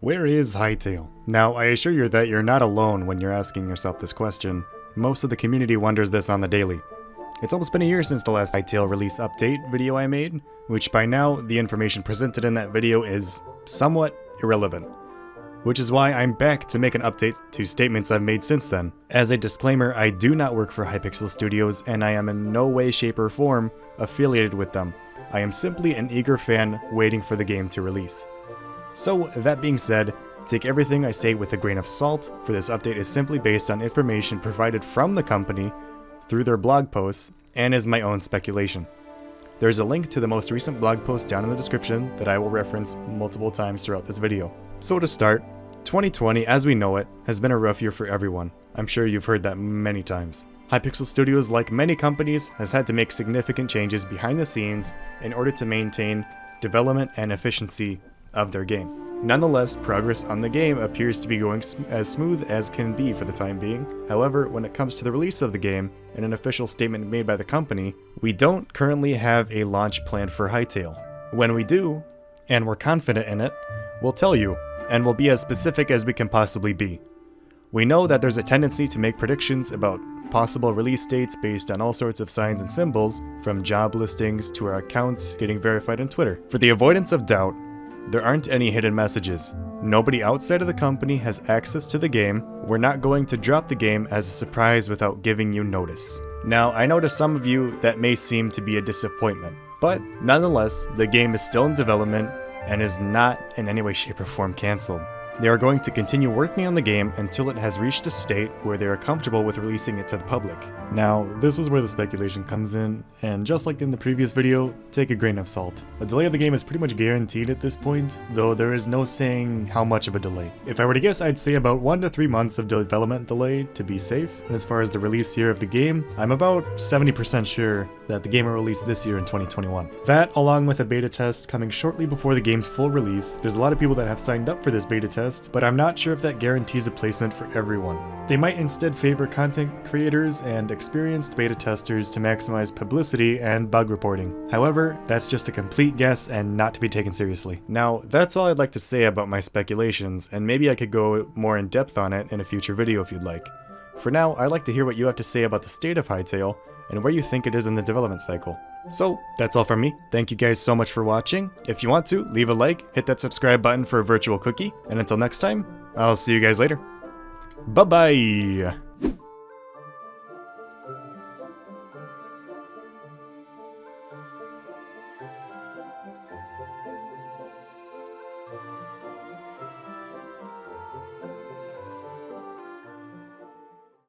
Where is Hytale? Now, I assure you that you're not alone when you're asking yourself this question. Most of the community wonders this on the daily. It's almost been a year since the last Hytale release update video I made, which by now, the information presented in that video is somewhat irrelevant. Which is why I'm back to make an update to statements I've made since then. As a disclaimer, I do not work for Hypixel Studios, and I am in no way, shape, or form affiliated with them. I am simply an eager fan waiting for the game to release. So, that being said, take everything I say with a grain of salt, for this update is simply based on information provided from the company through their blog posts, and is my own speculation. There's a link to the most recent blog post down in the description that I will reference multiple times throughout this video. So to start, 2020 as we know it has been a rough year for everyone. I'm sure you've heard that many times. Hypixel Studios, like many companies, has had to make significant changes behind the scenes in order to maintain development and efficiency of their game. Nonetheless, progress on the game appears to be going as smooth as can be for the time being. However, when it comes to the release of the game, in an official statement made by the company, we don't currently have a launch plan for Hytale. When we do, and we're confident in it, we'll tell you, and we'll be as specific as we can possibly be. We know that there's a tendency to make predictions about possible release dates based on all sorts of signs and symbols, from job listings to our accounts getting verified on Twitter. For the avoidance of doubt, there aren't any hidden messages. Nobody outside of the company has access to the game. We're not going to drop the game as a surprise without giving you notice. Now, I know to some of you that may seem to be a disappointment, but nonetheless, the game is still in development and is not in any way, shape, or form cancelled. They are going to continue working on the game until it has reached a state where they are comfortable with releasing it to the public. Now, this is where the speculation comes in, and just like in the previous video, take a grain of salt. A delay of the game is pretty much guaranteed at this point, though there is no saying how much of a delay. If I were to guess, I'd say about 1 to 3 months of development delay to be safe, and as far as the release year of the game, I'm about 70% sure that the game will release this year in 2021. That, along with a beta test coming shortly before the game's full release. There's a lot of people that have signed up for this beta test, but I'm not sure if that guarantees a placement for everyone. They might instead favor content creators and experienced beta testers to maximize publicity and bug reporting. However, that's just a complete guess and not to be taken seriously. Now, that's all I'd like to say about my speculations, and maybe I could go more in depth on it in a future video if you'd like. For now, I'd like to hear what you have to say about the state of Hytale and where you think it is in the development cycle. So, that's all from me. Thank you guys so much for watching. If you want to, leave a like, hit that subscribe button for a virtual cookie, and until next time, I'll see you guys later. Bye-bye!